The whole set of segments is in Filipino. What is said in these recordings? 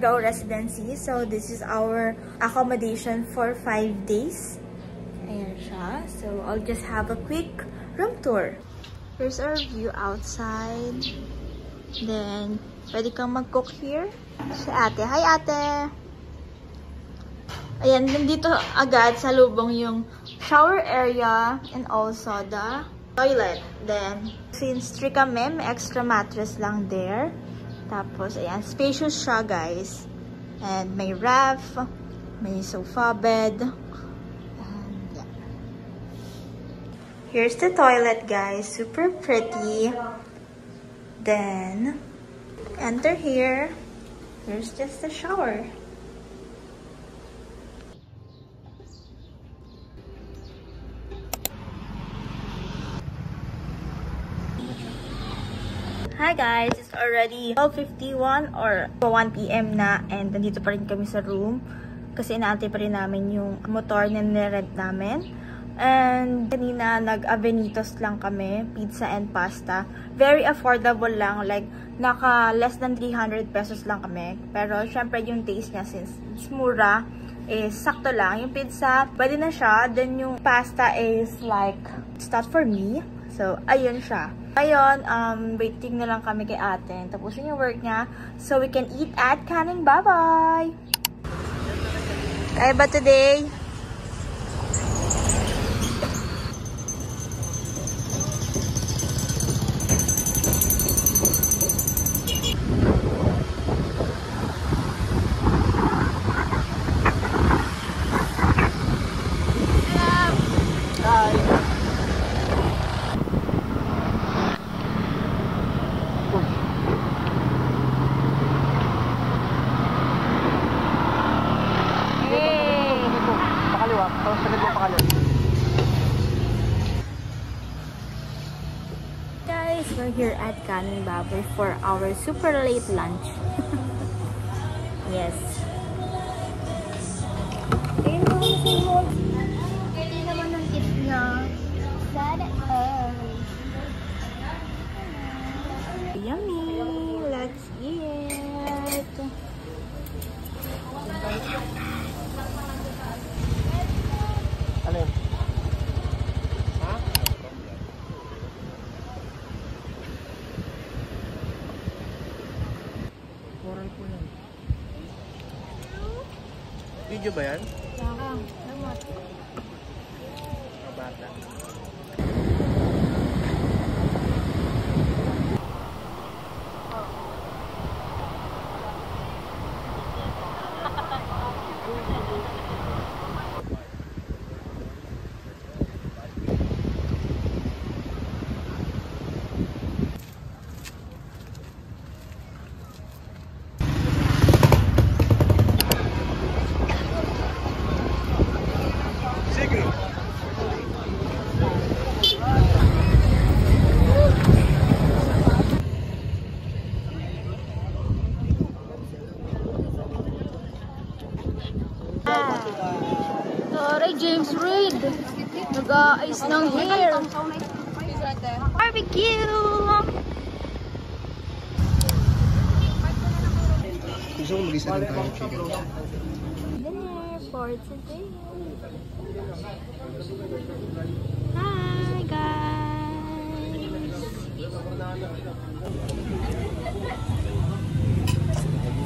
Surigao residency. So this is our accommodation for 5 days. Ayan siya. So I'll just have a quick room tour. Here's our view outside. Then, pwede kang mag-cook here. Si ate. Hi ate! Ayan, nandito agad sa lubong yung shower area and also the toilet. Then, since 3 kami, may extra mattress lang there. Tapos, ayan, spacious siya, guys. And may ref, may sofa bed. And, yeah. Here's the toilet, guys. Super pretty. Then, enter here. Here's just the shower. Hi guys, it's already 12:51 or 1 PM na and nandito pa rin kami sa room kasi inaantay pa rin namin yung motor na nirent namin. And kanina nag-Avenitos lang kami, pizza and pasta. Very affordable lang, like naka less than 300 pesos lang kami. Pero syempre yung taste niya since it's mura is sakto lang. Yung pizza, pwede na siya. Then yung pasta is like, it's not for me. So, ayun siya. Ngayon, waiting na lang kami kay ate. Tapusin yung work niya. So, we can eat at Canning. Bye-bye! Kaya ba today? Guys, we're here at Canning Baboy for our super late lunch. Yes. Hindi naman ng tip niya. Yummy! Let's eat! Alin? Ha? Moral po yan. Video ba yan? Salamat. Mabata. Sorry, James Reid. Nag-a-ice ng hair. Barbecue! Gusto ko mag-isa rin tayo chicken. Dinner for today. Hi guys!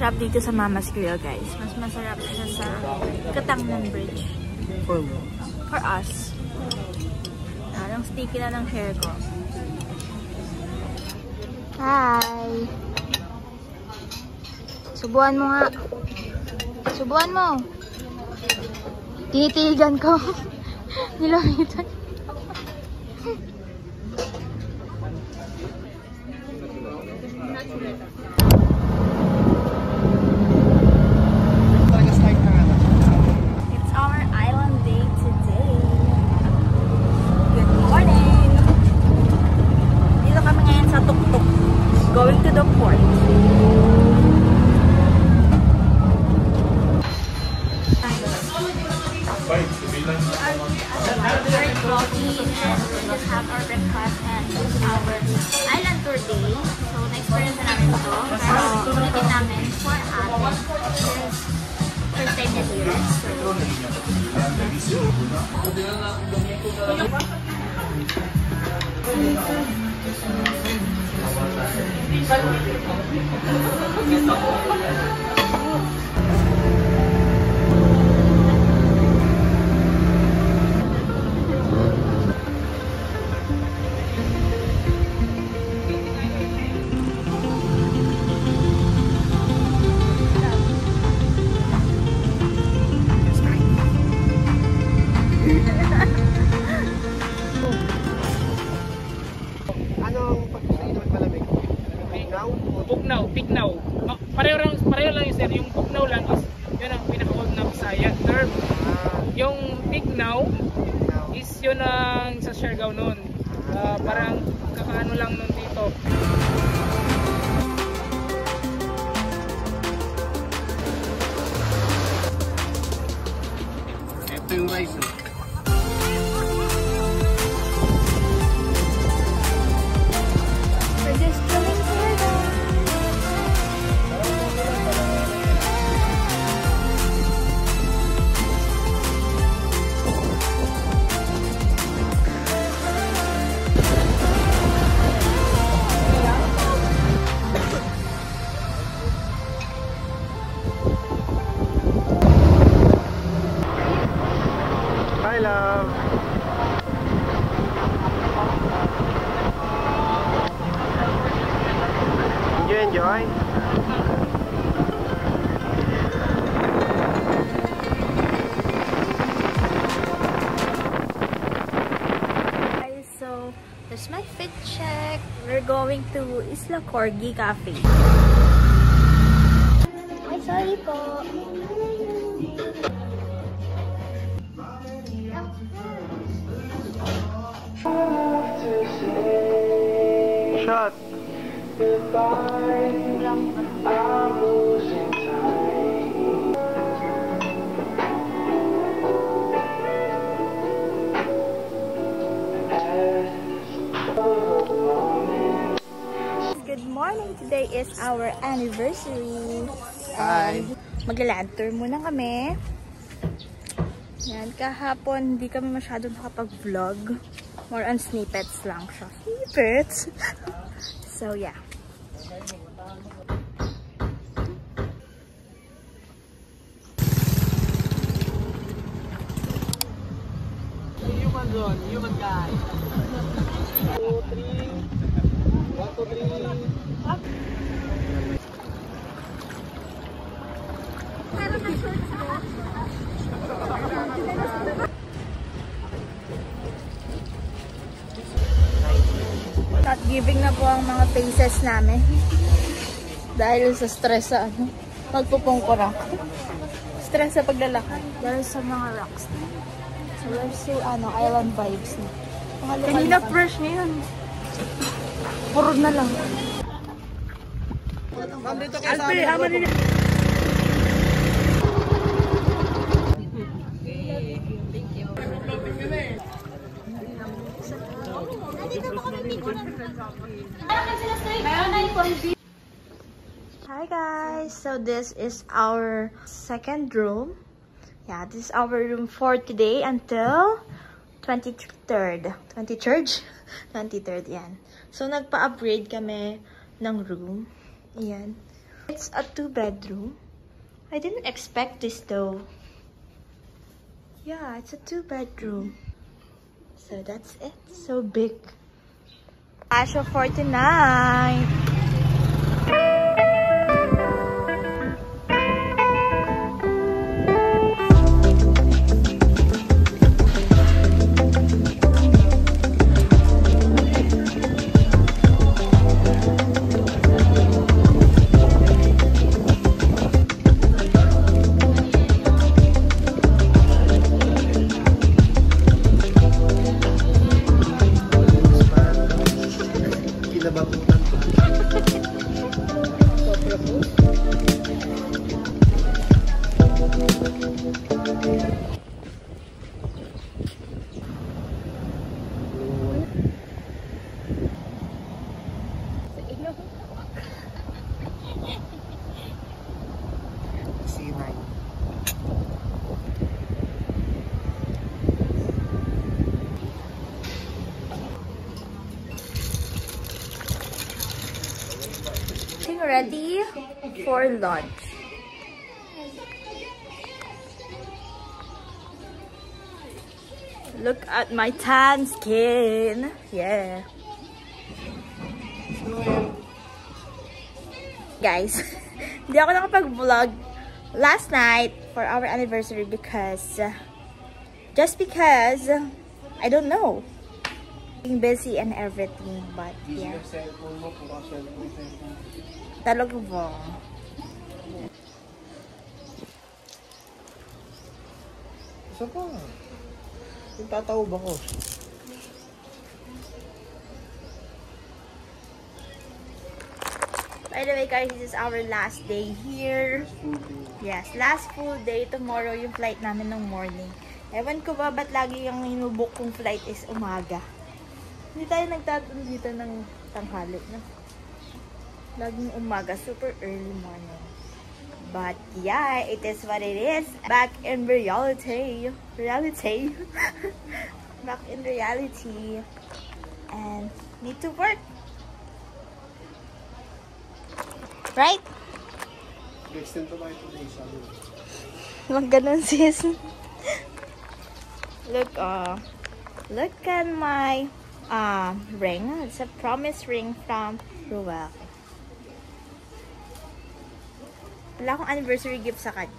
Sarap dito sa Mama's Grill, guys. Mas masarap siya sa Katangnan Bridge. For us. Parang sticky na ng hair ko. Hi. Subuan mo nga. Subuan mo. Tinitigan ko. Nilamitan. It's our island day today. Good morning! Dito kami ngayon sa Tuktuk. Going to the port. Our coffee and we just have our breakfast and our island tour day. So, na-experience na namin ito. Pero, ulitin namin for ate. Pignaw. Pareho lang yun, sir. Yung pugnaw lang is yun ang pinaka-old na Bisaya term. Yung pignaw is yun ang sa Siargao noon. Parang kakaano lang nun dito. Ito yung rice. We're just coming here now. Hi, love. Enjoy. Guys, so there's my fit check. We're going to Isla Corgi Cafe. Ay, sorry po. Shot. Good morning! Today is our anniversary. Hi. Magla-land tour muna kami. Yan, kahapon hindi kami masyadong nakapag-vlog. More on snippets lang siya. Snippets? So, yeah. Human zone, human guy. 2, 3. 1, 2, 3. Up. Not giving na po ang mga faces namin. Dahil sa stress sa ano, magpupungkurang. Stress sa paglalakad. Dahil sa mga rocks. So, we're so, island vibes na. Kanina fresh ngayon. Purod na lang. Alpe, ama din. Hi guys! So this is our second room. Yeah, this is our room for today until 23rd. 23rd? 23rd, yan. So nagpa-upgrade kami ng room. Yan. It's a 2-bedroom. I didn't expect this though. Yeah, it's a 2-bedroom. So that's it. So big. Asha 49. ready for lunch. Look at my tan skin. Yeah. Guys, hindi ako nakapag-vlog last night for our anniversary because just because I don't know, being busy and everything, but yeah. Talaga ba? Isa pa. Yung tatawag ako. By the way guys, this is our last day here. Yes, last full day. Tomorrow yung flight namin ng morning. Ewan ko ba ba't lagi yung inubok kong flight is umaga. Hindi tayo nagtatun dito ng tanghali. No? Laging umaga, super early morning. But yeah, it is what it is. Back in reality. Back in reality. And need to work. Right? Extend to tayo today, sabi. Wag ganun, sis. Look at my ring. It's a promise ring from Ruel. Wala akong anniversary gift sa kanya.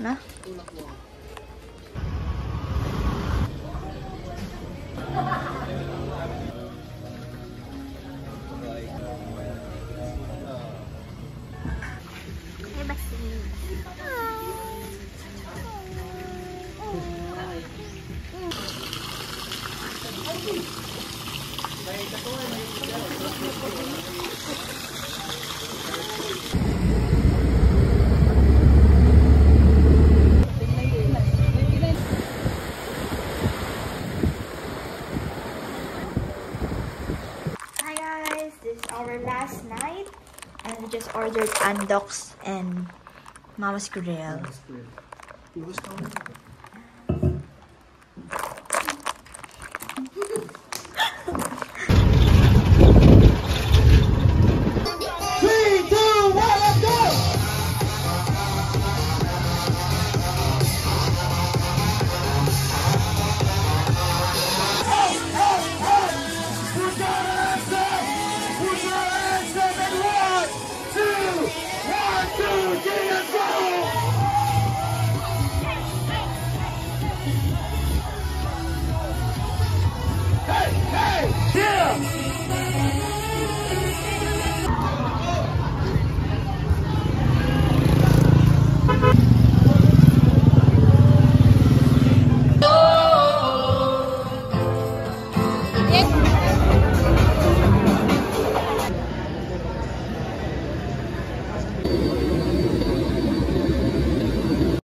Na? Hey, Basti. Hi guys, this is our last night and we just ordered Andox and Mama's Grill. It was